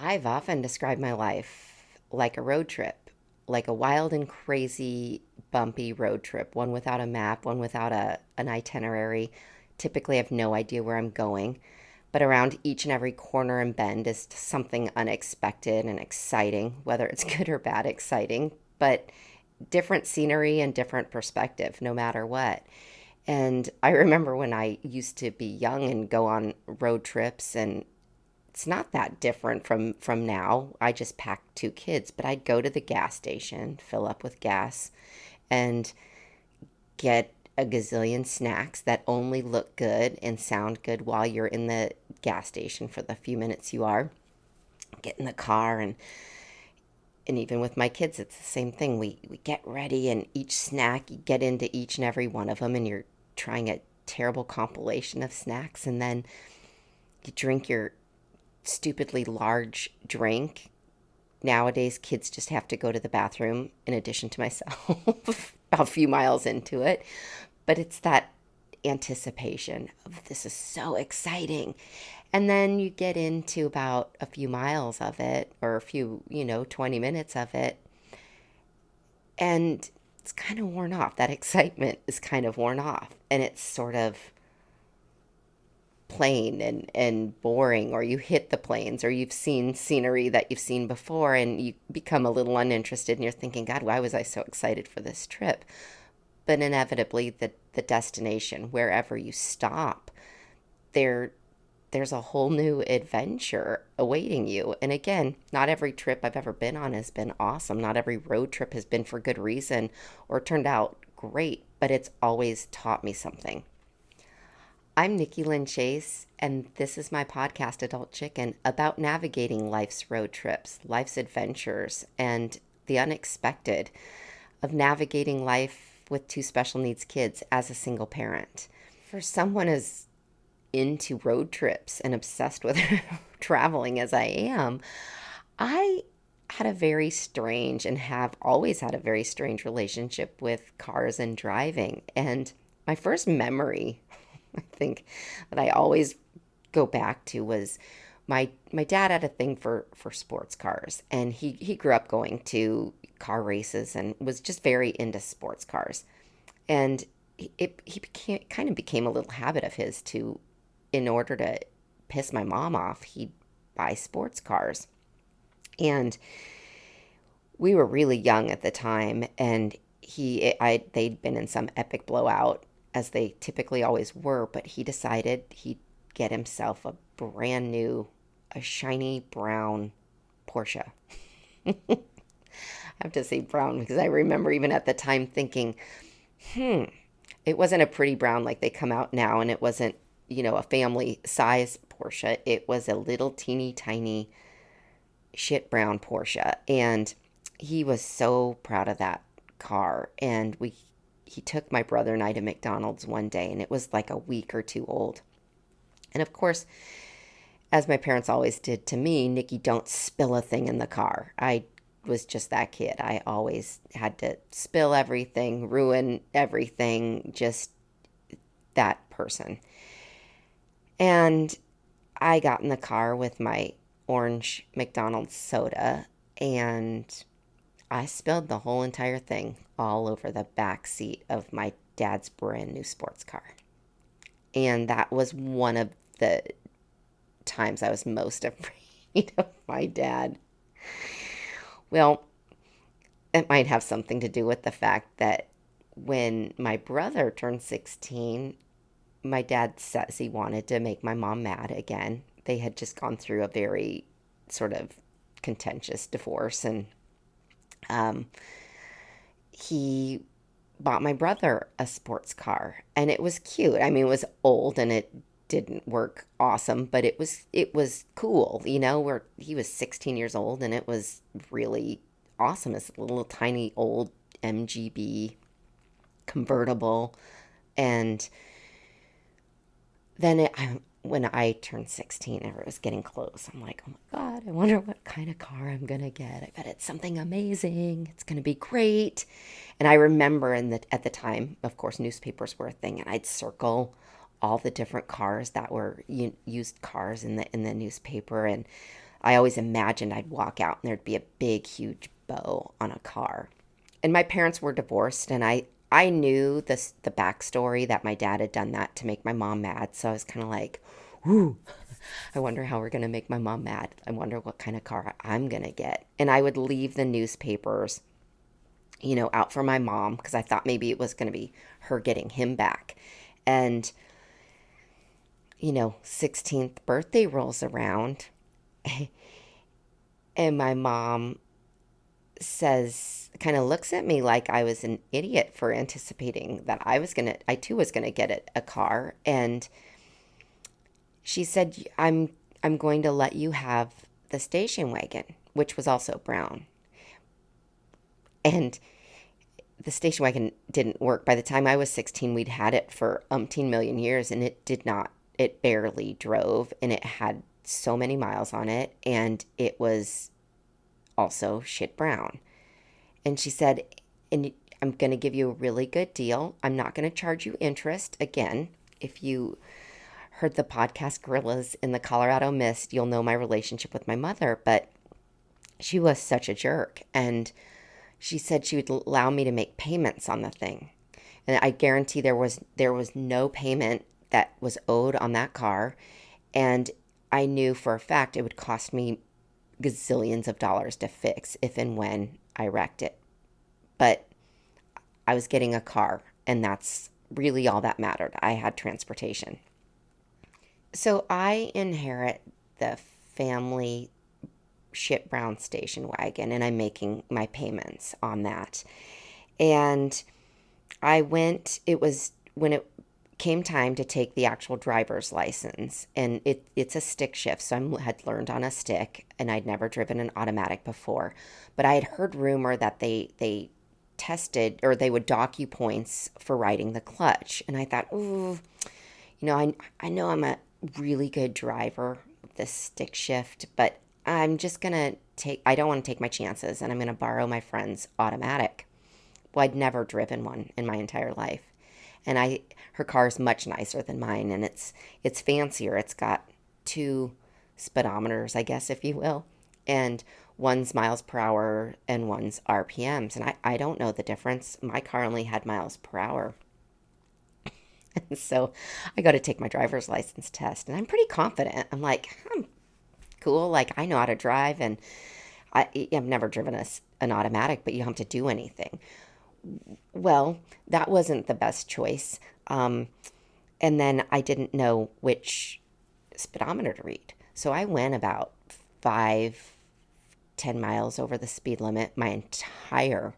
I've often described my life like a road trip, like a wild and crazy, bumpy road trip, one without a map, one without an itinerary. Typically, I have no idea where I'm going, but around each and every corner and bend is something unexpected and exciting, whether it's good or bad, exciting, but different scenery and different perspective, no matter what. And I remember when I used to be young and go on road trips, and it's not that different from now. I just packed two kids, but I'd go to the gas station, fill up with gas, and get a gazillion snacks that only look good and sound good while you're in the gas station for the few minutes you are. Get in the car, and even with my kids, it's the same thing. We get ready, and each snack, you get into each and every one of them, and you're trying a terrible compilation of snacks, and then you drink your stupidly large drink. Nowadays, kids just have to go to the bathroom in addition to myself, a few miles into it. But it's that anticipation of this is so exciting. And then you get into about a few miles of it, or a few, 20 minutes of it, and it's kind of worn off. That excitement is kind of worn off. And it's sort of plain and boring, or you hit the plains, or you've seen scenery that you've seen before, and you become a little uninterested, and you're thinking, God, why was I so excited for this trip? But inevitably, the destination, wherever you stop, there there's a whole new adventure awaiting you. And again, not every trip I've ever been on has been awesome. Not every road trip has been for good reason or turned out great, but it's always taught me something. I'm Nikki Lynn Chase, and this is my podcast, Adult Chicken, about navigating life's road trips, life's adventures, and the unexpected of navigating life with two special needs kids as a single parent. For someone as into road trips and obsessed with traveling as I am, I had a very strange and have always had a very strange relationship with cars and driving. And my first memory, I think, that I always go back to was my dad had a thing for sports cars, and he grew up going to car races and was just very into sports cars. And he became kind of became a little habit of his to, in order to piss my mom off, he'd buy sports cars. And we were really young at the time, and they'd been in some epic blowout, as they typically always were, but he decided he'd get himself a brand new, a shiny brown Porsche. I have to say brown because I remember even at the time thinking, it wasn't a pretty brown like they come out now, and it wasn't, a family size Porsche. It was a little teeny tiny shit brown Porsche. And he was so proud of that car. And he took my brother and I to McDonald's one day, and it was like a week or two old. And of course, as my parents always did to me, Nikki, don't spill a thing in the car. I was just that kid. I always had to spill everything, ruin everything, just that person. And I got in the car with my orange McDonald's soda, and I spilled the whole entire thing all over the back seat of my dad's brand new sports car. And that was one of the times I was most afraid of my dad. Well, it might have something to do with the fact that when my brother turned 16, my dad says he wanted to make my mom mad again. They had just gone through a very sort of contentious divorce, and he bought my brother a sports car, and it was cute. I mean, it was old and it didn't work awesome, but it was cool, where he was 16 years old, and it was really awesome. It's a little tiny old MGB convertible. And then when I turned 16, and it was getting close, I'm like, oh my God, I wonder what kind of car I'm going to get. I bet it's something amazing. It's going to be great. And I remember at the time, of course, newspapers were a thing, and I'd circle all the different cars that were used cars in the newspaper. And I always imagined I'd walk out and there'd be a big, huge bow on a car. And my parents were divorced, and I knew the backstory that my dad had done that to make my mom mad. So I was kind of like, "Ooh, I wonder how we're gonna make my mom mad. I wonder what kind of car I'm gonna get." And I would leave the newspapers, out for my mom because I thought maybe it was gonna be her getting him back. And 16th birthday rolls around, and my mom kind of looks at me like I was an idiot for anticipating that I too was gonna get a car. And she said, I'm going to let you have the station wagon, which was also brown. And the station wagon didn't work. By the time I was 16, we'd had it for umpteen million years, and it barely drove, and it had so many miles on it, and it was also shit brown. And she said, and I'm going to give you a really good deal. I'm not going to charge you interest. Again, if you heard the podcast Gorillas in the Colorado Mist, you'll know my relationship with my mother, but she was such a jerk. And she said she would allow me to make payments on the thing. And I guarantee there was no payment that was owed on that car. And I knew for a fact it would cost me gazillions of dollars to fix if and when I wrecked it. But I was getting a car, and that's really all that mattered. I had transportation. So I inherit the family shit brown station wagon, and I'm making my payments on that. And it was when it came time to take the actual driver's license, and it's a stick shift, so I had learned on a stick, and I'd never driven an automatic before. But I had heard rumor that they tested, or they would dock you points for riding the clutch. And I thought, ooh, I know I'm a really good driver with this stick shift, but I don't want to take my chances, and I'm going to borrow my friend's automatic. Well, I'd never driven one in my entire life. And her car is much nicer than mine, and it's fancier. It's got two speedometers, I guess, if you will, and one's miles per hour and one's RPMs. And I don't know the difference. My car only had miles per hour. And so I go to take my driver's license test, and I'm pretty confident. I'm cool. Like, I know how to drive, and I've never driven an automatic, but you don't have to do anything. Well, that wasn't the best choice. And then I didn't know which speedometer to read. So I went about 5-10 miles over the speed limit my entire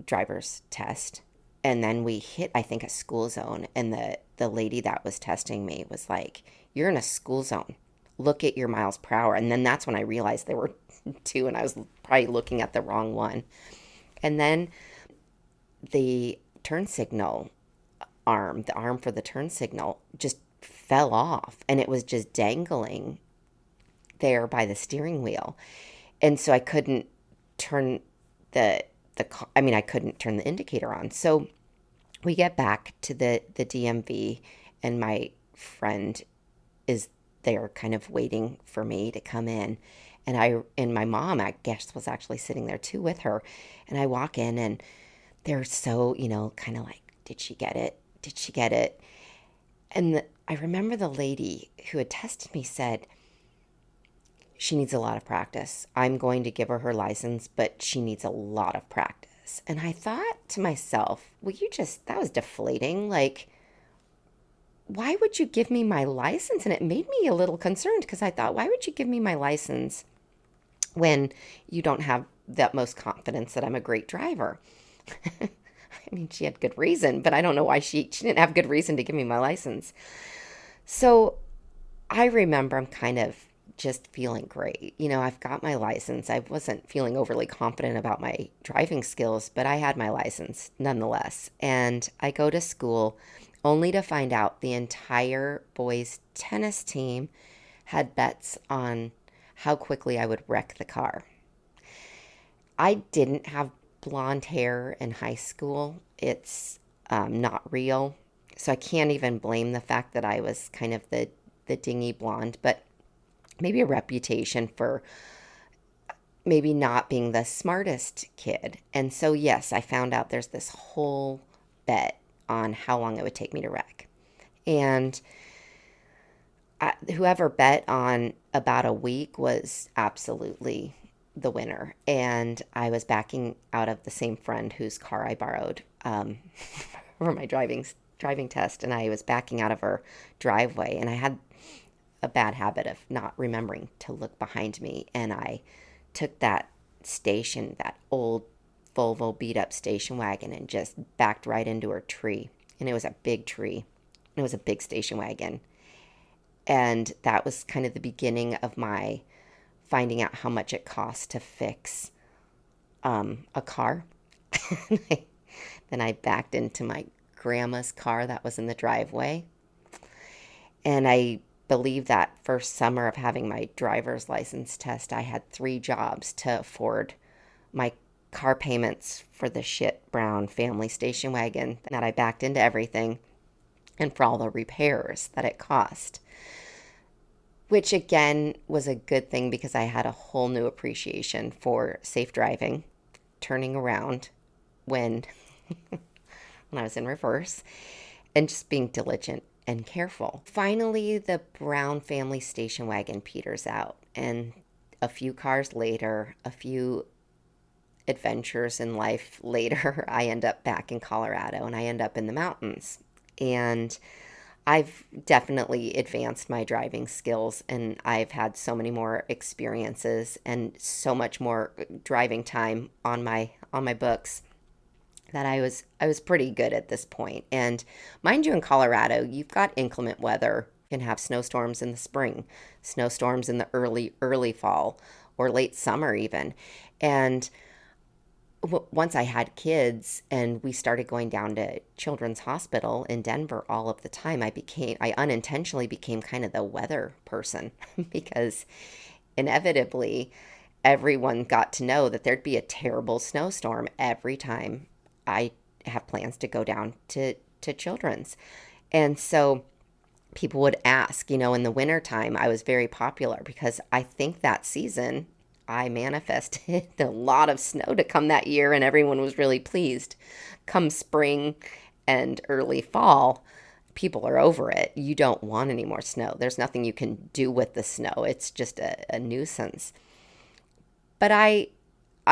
driver's test. And then we hit, I think, a school zone. And the lady that was testing me was like, "You're in a school zone. Look at your miles per hour." And then that's when I realized there were two, and I was probably looking at the wrong one. And then the turn signal the arm for the turn signal just fell off, and it was just dangling there by the steering wheel. And so I couldn't turn I couldn't turn the indicator on. So we get back to the DMV, and my friend is there kind of waiting for me to come in. And my mom, I guess, was actually sitting there too with her. And I walk in, and they're so, kind of like, "Did she get it? Did she get it?" And I remember the lady who had tested me said, "She needs a lot of practice. I'm going to give her license, but she needs a lot of practice." And I thought to myself, well, that was deflating. Like, why would you give me my license? And it made me a little concerned, because I thought, why would you give me my license when you don't have the most confidence that I'm a great driver? I mean, she had good reason, but I don't know why she didn't have good reason to give me my license. So I remember I'm kind of just feeling great. I've got my license. I wasn't feeling overly confident about my driving skills, but I had my license nonetheless. And I go to school only to find out the entire boys' tennis team had bets on how quickly I would wreck the car. I didn't have blonde hair in high school. It's not real. So I can't even blame the fact that I was kind of the dingy blonde. But maybe a reputation for maybe not being the smartest kid. And so, yes, I found out there's this whole bet on how long it would take me to wreck. And whoever bet on about a week was absolutely the winner. And I was backing out of the same friend whose car I borrowed for my driving test, and I was backing out of her driveway, and I had a bad habit of not remembering to look behind me, and I took that old Volvo beat up station wagon and just backed right into her tree. And it was a big tree. It was a big station wagon. And that was kind of the beginning of my finding out how much it costs to fix a car. Then I backed into my grandma's car that was in the driveway. And I believe that first summer of having my driver's license test, I had 3 jobs to afford my car payments for the shit brown family station wagon that I backed into everything and for all the repairs that it cost. Which again was a good thing because I had a whole new appreciation for safe driving, turning around when when I was in reverse, and just being diligent and careful. Finally, the Brown family station wagon peters out, and a few cars later, a few adventures in life later, I end up back in Colorado and I end up in the mountains. And I've definitely advanced my driving skills, and I've had so many more experiences and so much more driving time on my books that I was pretty good at this point. And mind you, in Colorado, you've got inclement weather. You can have snowstorms in the spring, snowstorms in the early fall or late summer even. And once I had kids and we started going down to Children's Hospital in Denver all of the time, I unintentionally became kind of the weather person because inevitably everyone got to know that there'd be a terrible snowstorm every time I have plans to go down to Children's. And so people would ask, in the wintertime, I was very popular because I think that season I manifested a lot of snow to come that year, and everyone was really pleased. Come spring and early fall, people are over it. You don't want any more snow. There's nothing you can do with the snow. It's just a nuisance. But I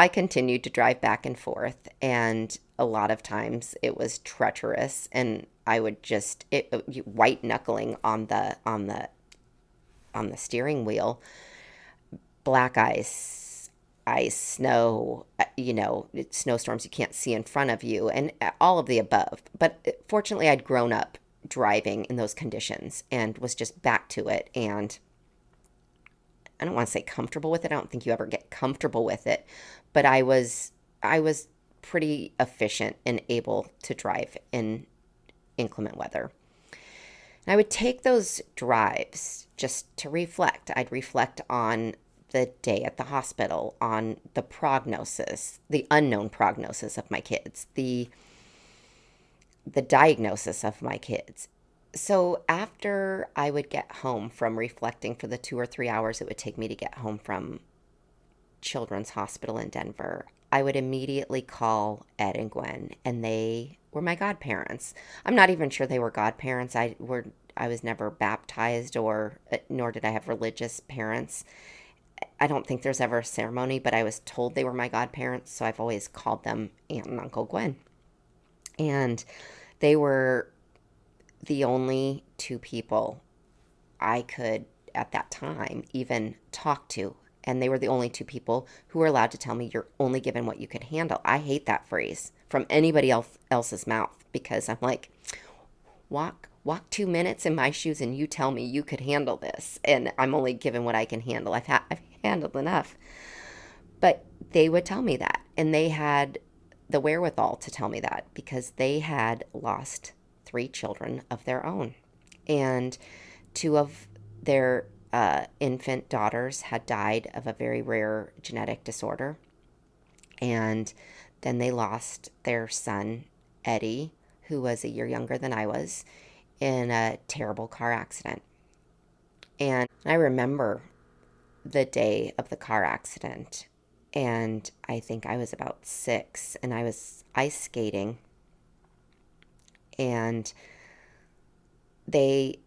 continued to drive back and forth, and a lot of times it was treacherous, and I would just white knuckling on the steering wheel, black ice, snow, snowstorms you can't see in front of you, and all of the above. But fortunately, I'd grown up driving in those conditions and was just back to it. And I don't want to say comfortable with it. I don't think you ever get comfortable with it, but I was pretty efficient and able to drive in inclement weather. And I would take those drives just to reflect. I'd reflect on the day at the hospital, on the prognosis, the unknown prognosis of my kids, the diagnosis of my kids. So after I would get home from reflecting for the 2 or 3 hours it would take me to get home from Children's Hospital in Denver, I would immediately call Ed and Gwen, and they were my godparents. I'm not even sure they were godparents. I was never baptized, or nor did I have religious parents. I don't think there's ever a ceremony, but I was told they were my godparents, so I've always called them Aunt and Uncle Gwen. And they were the only 2 people I could, at that time, even talk to. And they were the only 2 people who were allowed to tell me, you're only given what you could handle. I hate that phrase from anybody else's mouth, because I'm like, walk 2 minutes in my shoes and you tell me you could handle this. And I'm only given what I can handle. I've handled enough. But they would tell me that. And they had the wherewithal to tell me that because they had lost 3 children of their own. And 2 of their infant daughters had died of a very rare genetic disorder. And then they lost their son, Eddie, who was a year younger than I was, in a terrible car accident. And I remember the day of the car accident. And I think I was about 6, and I was ice skating. And they,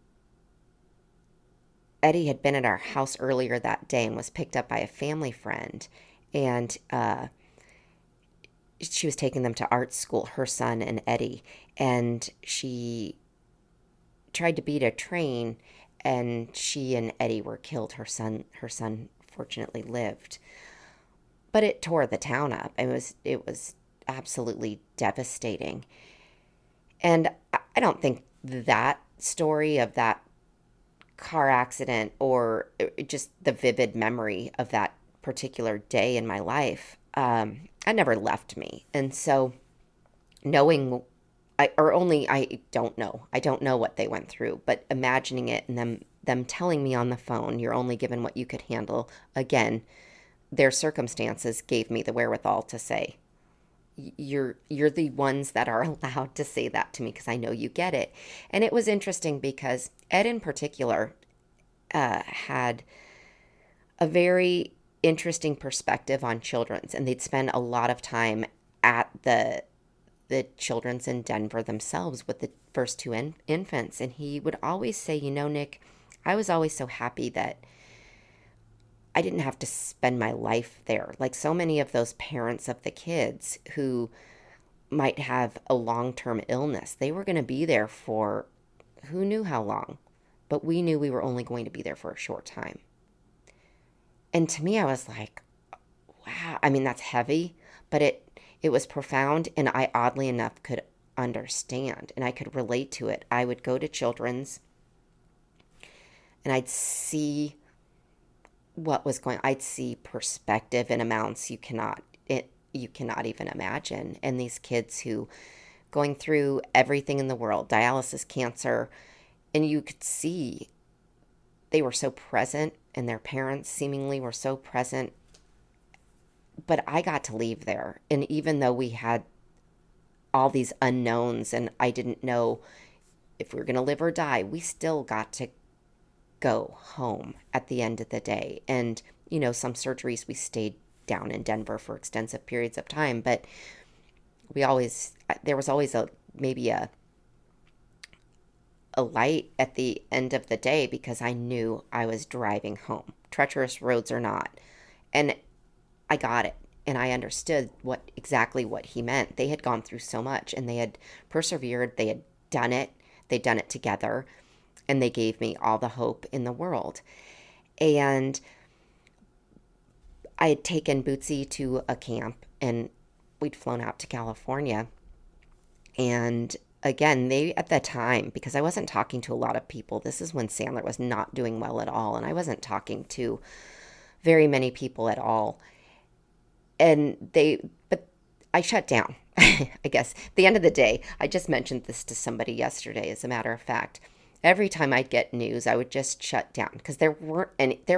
Eddie had been at our house earlier that day and was picked up by a family friend. And she was taking them to art school, her son and Eddie. And she tried to beat a train, and she and Eddie were killed. Her son fortunately lived, but it tore the town up. It was absolutely devastating. And I don't think that story of that car accident, or just the vivid memory of that particular day in my life, I never left me. And so knowing I don't know. I don't know what they went through, but imagining it and them telling me on the phone, you're only given what you could handle. Again, their circumstances gave me the wherewithal to say, you're the ones that are allowed to say that to me because I know you get it. And it was interesting because Ed in particular had a very interesting perspective on children's, and they'd spend a lot of time at the children's in Denver themselves with the first two infants. And he would always say, Nick, I was always so happy that I didn't have to spend my life there. Like so many of those parents of the kids who might have a long term illness, they were going to be there for who knew how long, but we knew we were only going to be there for a short time. And to me, I was like, wow. I mean, that's heavy, but it was profound, and I oddly enough could understand and I could relate to it. I would go to children's and I'd see what was going. I'd see perspective in amounts you cannot even imagine. And these kids who going through everything in the world, dialysis, cancer, and you could see they were so present, and their parents seemingly were so present. But I got to leave there. And even though we had all these unknowns and I didn't know if we were going to live or die, we still got to go home at the end of the day. And, some surgeries we stayed down in Denver for extensive periods of time, but there was always maybe a light at the end of the day because I knew I was driving home, treacherous roads or not. And I got it. And I understood exactly what he meant. They had gone through so much and they had persevered. They had done it. They'd done it together. And they gave me all the hope in the world. And I had taken Bootsy to a camp, and we'd flown out to California. And again, they, at the time, because I wasn't talking to a lot of people, this is when Sandler was not doing well at all. And I wasn't talking to very many people at all. But I shut down. I guess at the end of the day, I just mentioned this to somebody yesterday, as a matter of fact. Every time I'd get news, I would just shut down because there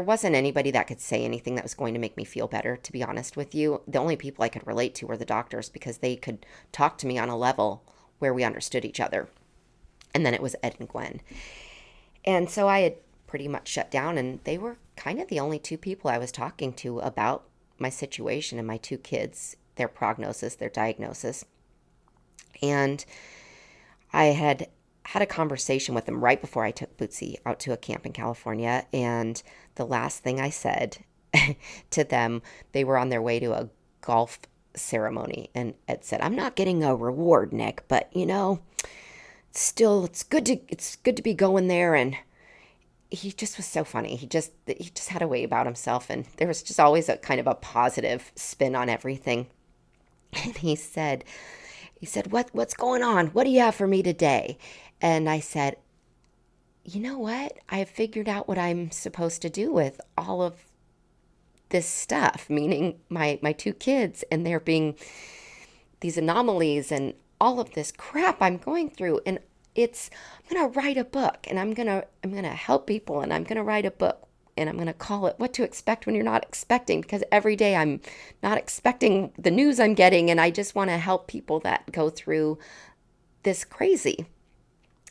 wasn't anybody that could say anything that was going to make me feel better, to be honest with you. The only people I could relate to were the doctors because they could talk to me on a level where we understood each other. And then it was Ed and Gwen. And so I had pretty much shut down, and they were kind of the only two people I was talking to about my situation and my two kids, their prognosis, their diagnosis. And I had a conversation with them right before I took Bootsy out to a camp in California. And the last thing I said to them, they were on their way to a golf ceremony. And Ed said, I'm not getting a reward, Nick, but still, it's good to be going there. And he just was so funny. He just had a way about himself. And there was just always a kind of a positive spin on everything. And he said, what's going on? What do you have for me today? And I said, you know what? I've figured out what I'm supposed to do with all of this stuff, meaning my two kids and there being these anomalies and all of this crap I'm going through. And I'm going to write a book, and I'm going to help people, and I'm going to write a book, and I'm going to call it What to Expect When You're Not Expecting, because every day I'm not expecting the news I'm getting, and I just want to help people that go through this crazy.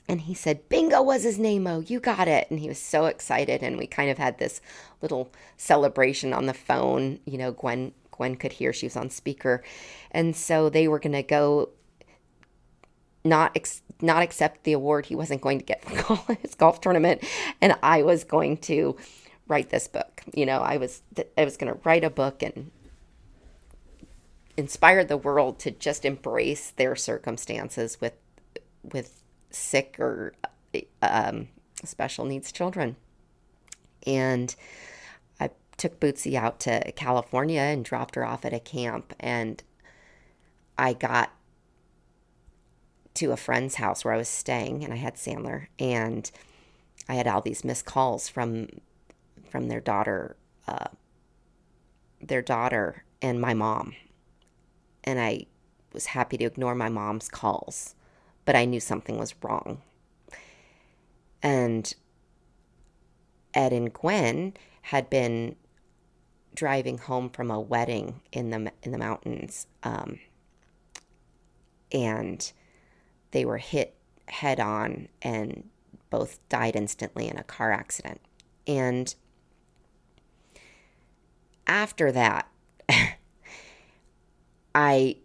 And he said, Bingo was his name-o. You got it. And he was so excited. And we kind of had this little celebration on the phone. You know, Gwen could hear, she was on speaker. And so they were going to go not accept the award he wasn't going to get for his golf tournament, and I was going to write this book. You know, I was going to write a book and inspire the world to just embrace their circumstances with sick or um, special needs children. And I took Bootsy out to California and dropped her off at a camp, and I got to a friend's house where I was staying, and I had Sandler, and I had all these missed calls from their daughter and my mom, and I was happy to ignore my mom's calls, but I knew something was wrong. And Ed and Gwen had been driving home from a wedding in the mountains, and they were hit head on and both died instantly in a car accident. And after that, I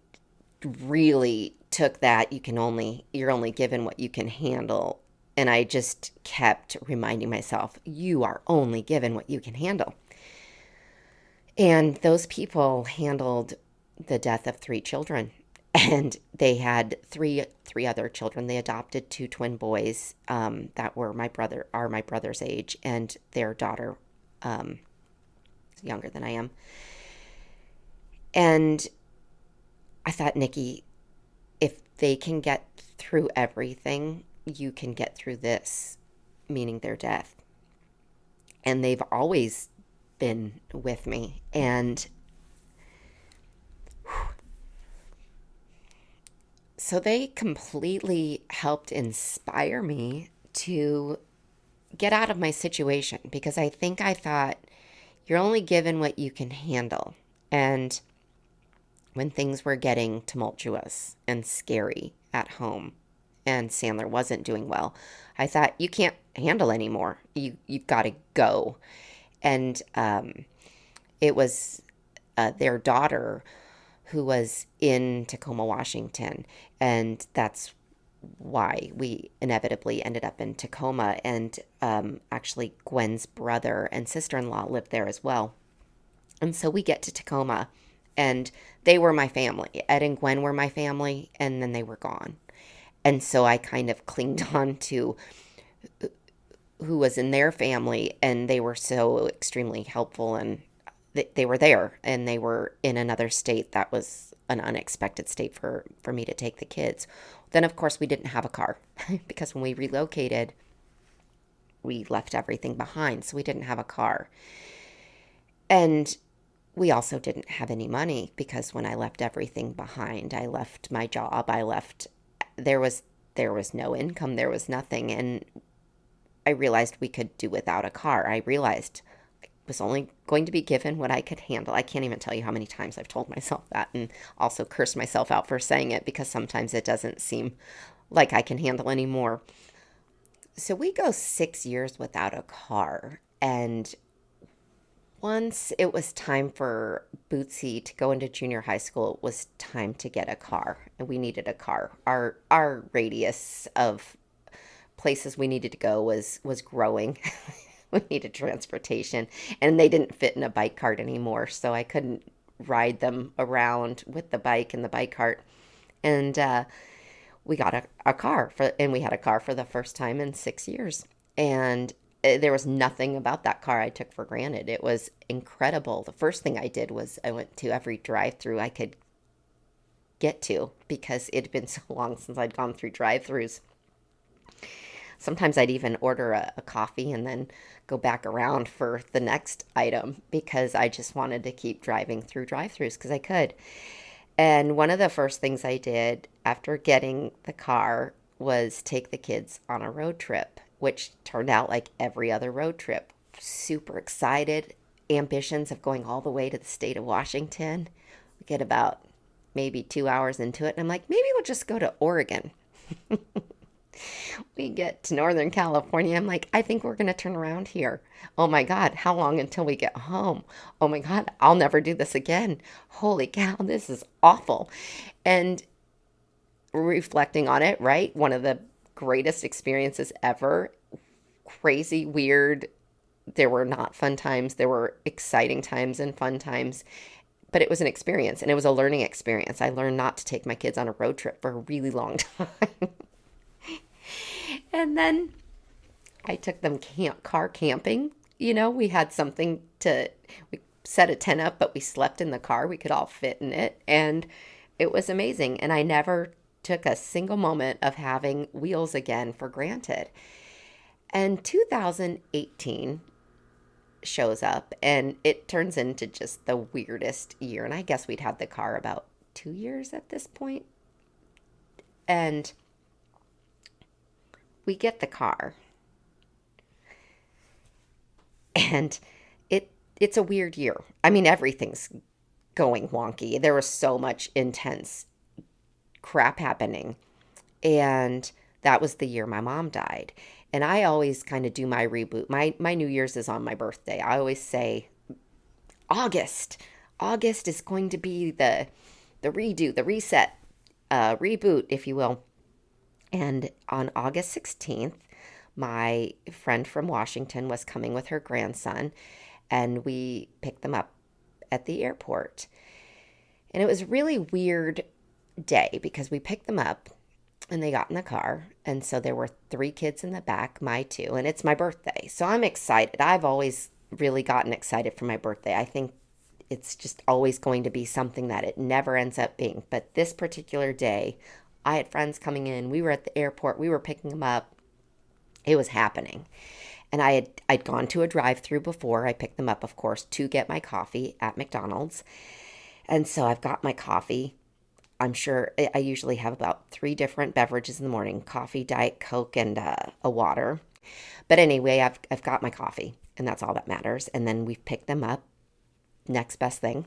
really took that you're only given what you can handle. And I just kept reminding myself, you are only given what you can handle. And those people handled the death of 3 children. And they had three other children. They adopted 2 twin boys that were my brother's age, and their daughter is younger than I am. And I thought, Nikki, if they can get through everything, you can get through this, meaning their death. And they've always been with me. And so they completely helped inspire me to get out of my situation, because I think I thought, you're only given what you can handle. And when things were getting tumultuous and scary at home and Sandler wasn't doing well, I thought, you can't handle anymore. You've got to go. And it was their daughter who was in Tacoma, Washington, and that's why we inevitably ended up in Tacoma. And actually, Gwen's brother and sister-in-law lived there as well. And so we get to Tacoma, and they were my family. Ed and Gwen were my family, and then they were gone. And so I kind of clinged on to who was in their family, and they were so extremely helpful, and they were there, and they were in another state that was an unexpected state for me to take the kids. Then, of course, we didn't have a car because when we relocated, we left everything behind, so we didn't have a car. And we also didn't have any money, because when I left everything behind, I left my job, there was no income, there was nothing, and I realized we could do without a car. I realized I was only going to be given what I could handle. I can't even tell you how many times I've told myself that, and also cursed myself out for saying it, because sometimes it doesn't seem like I can handle anymore. So we go 6 years without a car, and once it was time for Bootsy to go into junior high school, it was time to get a car, and we needed a car. Our radius of places we needed to go was growing. We needed transportation, and they didn't fit in a bike cart anymore, so I couldn't ride them around with the bike and the bike cart. And we got a car and we had a car for the first time in 6 years. And there was nothing about that car I took for granted. It was incredible. The first thing I did was I went to every drive-through I could get to, because it had been so long since I'd gone through drive-throughs. Sometimes I'd even order a coffee and then go back around for the next item, because I just wanted to keep driving through drive-throughs because I could. And one of the first things I did after getting the car was take the kids on a road trip, which turned out like every other road trip. Super excited, ambitions of going all the way to the state of Washington. We get about maybe 2 hours into it, and I'm like, maybe we'll just go to Oregon. We get to Northern California. I'm like, I think we're going to turn around here. Oh my God, how long until we get home? Oh my God, I'll never do this again. Holy cow, this is awful. And reflecting on it, right? One of the greatest experiences ever. Crazy, weird. There were not fun times, there were exciting times and fun times, but it was an experience and it was a learning experience. I learned not to take my kids on a road trip for a really long time. And then I took them car camping. We had something to, we set a tent up, but we slept in the car. We could all fit in it. And it was amazing. And I never took a single moment of having wheels again for granted. And 2018 shows up and it turns into just the weirdest year. And I guess we'd had the car about 2 years at this point. And we get the car and it's a weird year. I mean, everything's going wonky. There was so much intense crap happening. And that was the year my mom died. And I always kind of do my reboot. My New Year's is on my birthday. I always say August. August is going to be the redo, the reset, reboot, if you will. And on August 16th, my friend from Washington was coming with her grandson, and we picked them up at the airport. And it was a really weird day because we picked them up and they got in the car. And so there were three kids in the back, my two, and it's my birthday. So I'm excited. I've always really gotten excited for my birthday. I think it's just always going to be something that it never ends up being. But this particular day, I had friends coming in. We were at the airport. We were picking them up. It was happening. And I'd gone to a drive-through before. I picked them up, of course, to get my coffee at McDonald's. And so I've got my coffee. I'm sure I usually have about 3 different beverages in the morning: coffee, Diet Coke, and a water. But anyway, I've got my coffee, and that's all that matters. And then we pick them up. Next best thing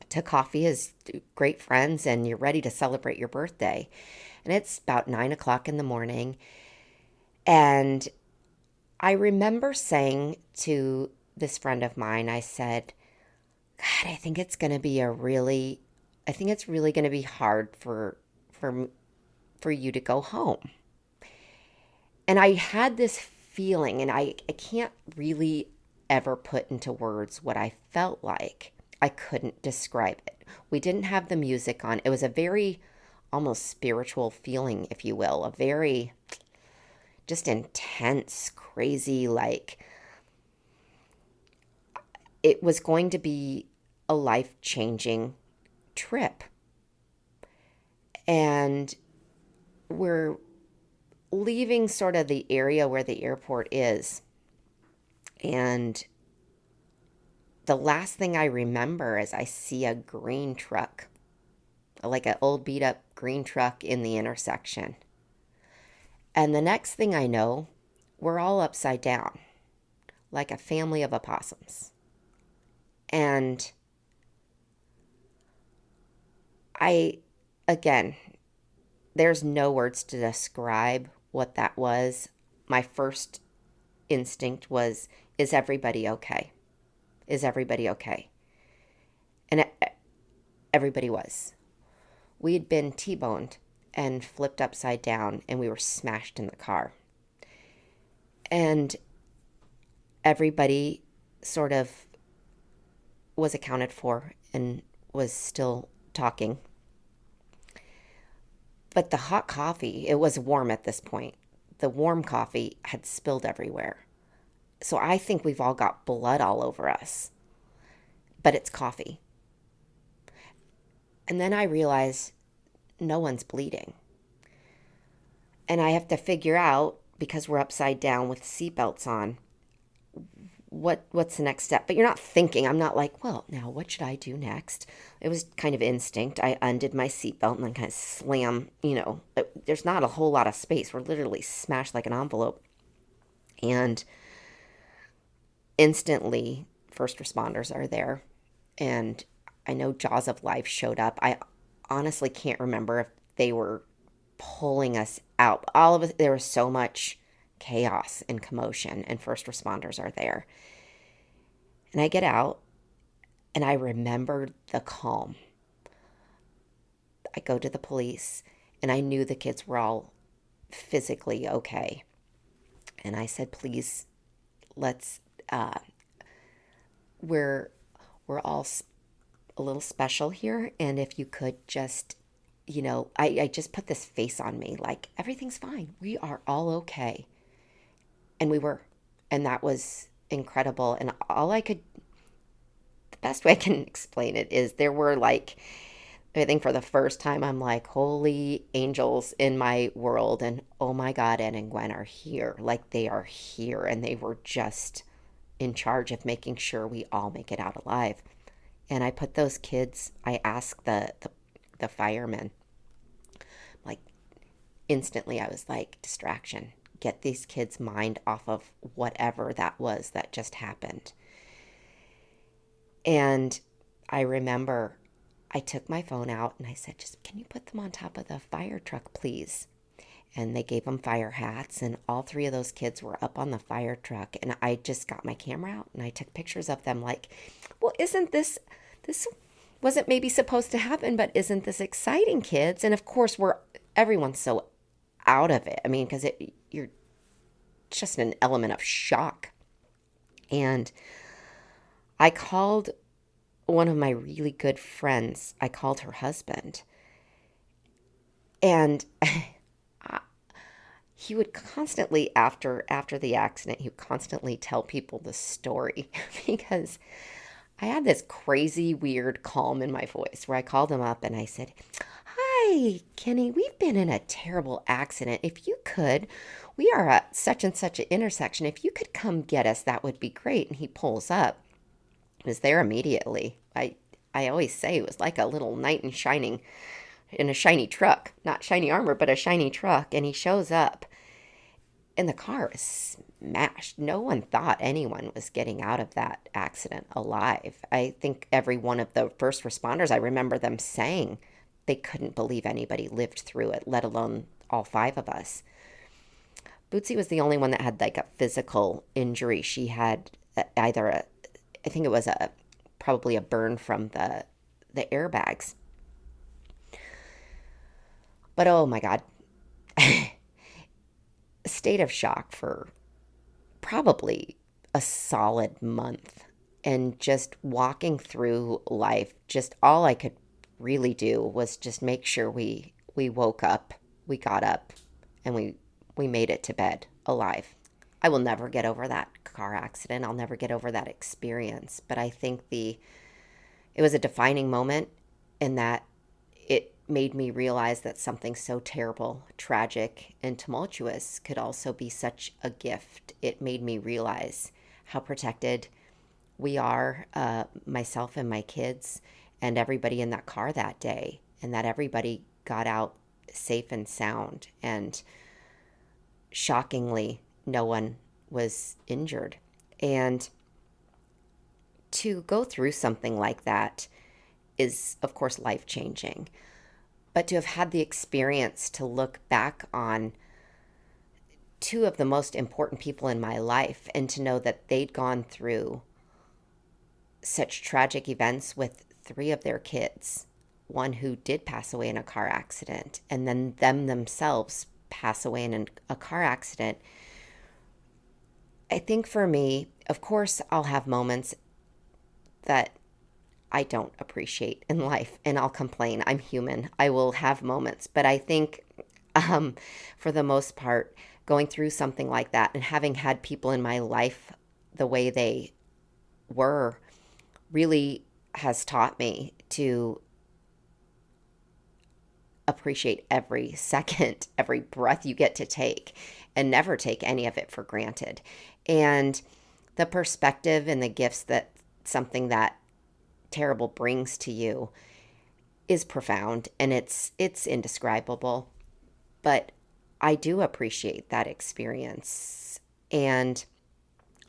to coffee is great friends, and you're ready to celebrate your birthday. And it's about 9 o'clock in the morning. And I remember saying to this friend of mine, I said, God, I think it's really going to be hard for you to go home. And I had this feeling, and I can't really ever put into words what I felt like. I couldn't describe it. We didn't have the music on. It was a very almost spiritual feeling, if you will, a very just intense, crazy, like it was going to be a life-changing trip. And we're leaving sort of the area where the airport is. And the last thing I remember is I see a green truck, like an old beat up green truck in the intersection. And the next thing I know, we're all upside down, like a family of opossums. And again, there's no words to describe what that was. My first instinct was, is everybody okay? Is everybody okay? And everybody was. We had been T-boned and flipped upside down, and we were smashed in the car. And everybody sort of was accounted for and was still talking. But the hot coffee, it was warm at this point. The warm coffee had spilled everywhere. So I think we've all got blood all over us. But it's coffee. And then I realize no one's bleeding. And I have to figure out, because we're upside down with seatbelts on, what's the next step. But you're not thinking. I'm not like, well, now what should I do next? It was kind of instinct. I undid my seatbelt and then kind of slam, there's not a whole lot of space. We're literally smashed like an envelope. And instantly, first responders are there. And I know Jaws of Life showed up. I honestly can't remember if they were pulling us out. All of us, there was so much chaos and commotion, and first responders are there. And I get out and I remember the calm. I go to the police and I knew the kids were all physically okay. And I said, please, let's, we're, we're all a little special here. And if you could just, I just put this face on me like everything's fine. We are all okay. And we were. And that was incredible. And the best way I can explain it is there were like, I think for the first time, I'm like, holy angels in my world. And oh my God, Ed and Gwen are here. Like they are here. And they were just in charge of making sure we all make it out alive. And I put those kids, I asked the firemen, like instantly, I was like, distraction. Get these kids' mind off of whatever that was that just happened. And I remember I took my phone out and I said, just can you put them on top of the fire truck, please? And they gave them fire hats, and all three of those kids were up on the fire truck. And I just got my camera out and I took pictures of them like, well, isn't this wasn't maybe supposed to happen, but isn't this exciting, kids? And of course, everyone's so out of it. I mean, because you're just an element of shock. And I called one of my really good friends. I called her husband. And he would constantly, after the accident, he would constantly tell people the story because I had this crazy, weird calm in my voice where I called him up and I said, hi, Kenny, we've been in a terrible accident. If you could, we are at such and such an intersection. If you could come get us, that would be great. And he pulls up. He was there immediately. I always say it was like a little knight in a shiny truck. Not shiny armor, but a shiny truck. And he shows up. And the car is smashed. No one thought anyone was getting out of that accident alive. I think every one of the first responders, I remember them saying they couldn't believe anybody lived through it, let alone all five of us. Bootsy was the only one that had like a physical injury. She had I think it was probably a burn from the airbags. But oh my God. State of shock for probably a solid month, and just walking through life, just all I could really do was just make sure we woke up, we got up, and we made it to bed alive. I will never get over that car accident. I'll never get over that experience, but I think it was a defining moment in that it made me realize that something so terrible, tragic, and tumultuous could also be such a gift. It made me realize how protected we are, myself and my kids, and everybody in that car that day, and that everybody got out safe and sound. And shockingly, no one was injured. And to go through something like that is, of course, life-changing. But to have had the experience to look back on two of the most important people in my life and to know that they'd gone through such tragic events with three of their kids, one who did pass away in a car accident, and then them themselves pass away in a car accident. I think for me, of course, I'll have moments that I don't appreciate in life, and I'll complain. I'm human. I will have moments. But I think for the most part, going through something like that and having had people in my life the way they were really has taught me to appreciate every second, every breath you get to take, and never take any of it for granted. And the perspective and the gifts that something that terrible brings to you is profound, and it's indescribable. But I do appreciate that experience, and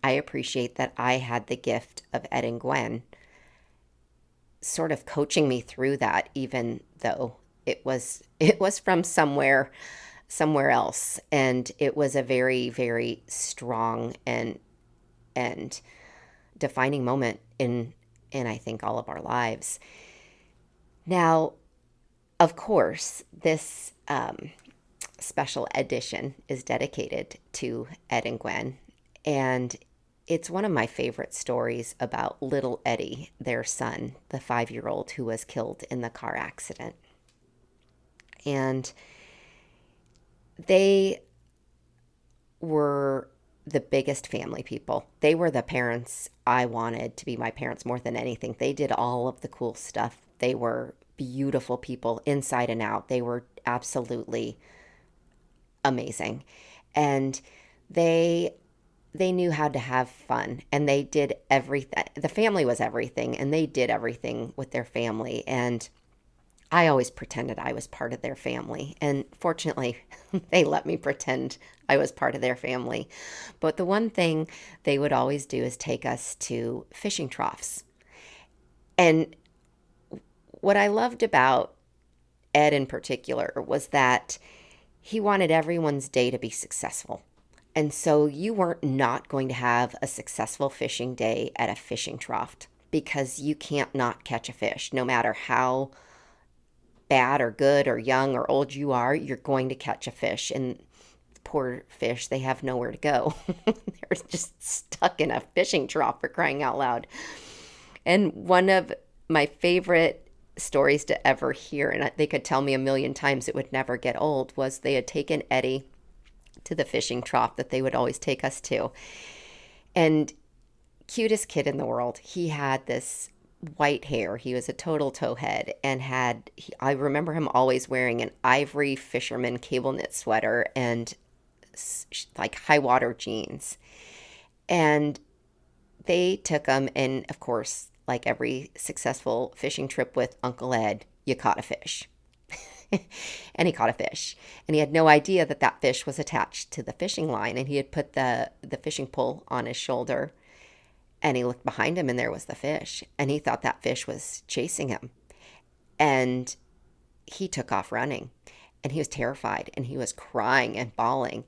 I appreciate that I had the gift of Ed and Gwen sort of coaching me through that, even though it was from somewhere else, and it was a very, very strong and defining moment in I think all of our lives. Now, of course, this special edition is dedicated to Ed and Gwen, and it's one of my favorite stories about little Eddie, their son, the 5-year old who was killed in the car accident. And they were the biggest family people. They were the parents I wanted to be my parents more than anything. They did all of the cool stuff. They were beautiful people inside and out. They were absolutely amazing. And they they knew how to have fun, and they did everything. The family was everything, and they did everything with their family. And I always pretended I was part of their family. And fortunately, they let me pretend I was part of their family. But the one thing they would always do is take us to fishing troughs. And what I loved about Ed in particular was that he wanted everyone's day to be successful. And so you weren't not going to have a successful fishing day at a fishing trough, because you can't not catch a fish. No matter how bad or good or young or old you are, you're going to catch a fish. And poor fish, they have nowhere to go. They're just stuck in a fishing trough, for crying out loud. And one of my favorite stories to ever hear, and they could tell me a million times, it would never get old, was they had taken Eddie to the fishing trough that they would always take us to. And cutest kid in the world, he had this white hair. He was a total towhead, and I remember him always wearing an ivory fisherman cable knit sweater and like high water jeans. And they took him, and of course, like every successful fishing trip with Uncle Ed, you caught a fish. And he caught a fish. And he had no idea that that fish was attached to the fishing line. And he had put the fishing pole on his shoulder. And he looked behind him, and there was the fish. And he thought that fish was chasing him. And he took off running. And he was terrified. And he was crying and bawling.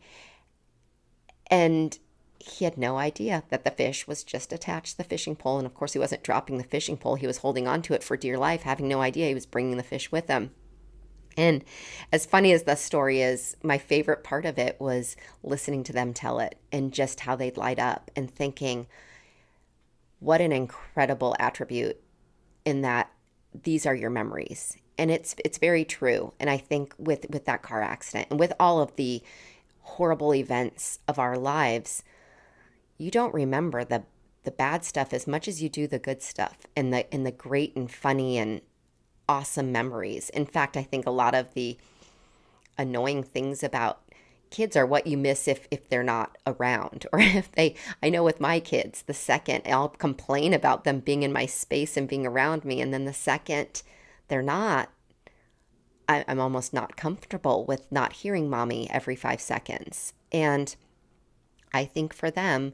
And he had no idea that the fish was just attached to the fishing pole. And of course, he wasn't dropping the fishing pole. He was holding on to it for dear life, having no idea he was bringing the fish with him. And as funny as the story is, my favorite part of it was listening to them tell it, and just how they'd light up, and thinking, what an incredible attribute in that these are your memories. And it's very true. And I think with that car accident and with all of the horrible events of our lives, you don't remember the bad stuff as much as you do the good stuff, and the great and funny and awesome memories. In fact, I think a lot of the annoying things about kids are what you miss if they're not around, or I know with my kids, the second I'll complain about them being in my space and being around me, and then the second they're not, I'm almost not comfortable with not hearing mommy every 5 seconds. And I think for them,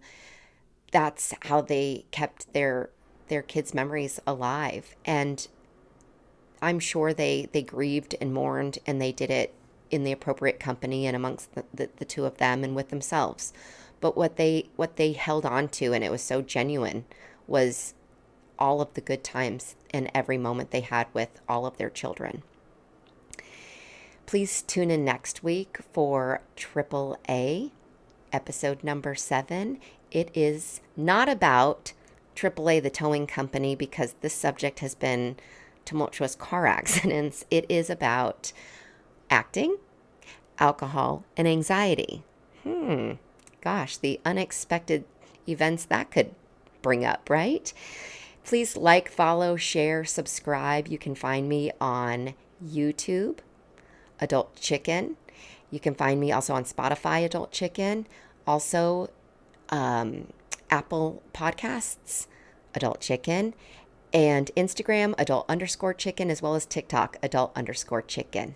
that's how they kept their kids' memories alive. And I'm sure they grieved and mourned, and they did it in the appropriate company and amongst the two of them and with themselves. But what they held on to, and it was so genuine, was all of the good times and every moment they had with all of their children. Please tune in next week for Triple A, episode number 7. It is not about AAA, the towing company, because this subject has been tumultuous car accidents. It is about acting, alcohol, and anxiety. Gosh, the unexpected events that could bring up, right? Please like, follow, share, subscribe. You can find me on YouTube, Adult Chicken. You can find me also on Spotify, Adult Chicken. Also, Apple Podcasts, Adult Chicken. And Instagram, adult_chicken, as well as TikTok, adult_chicken.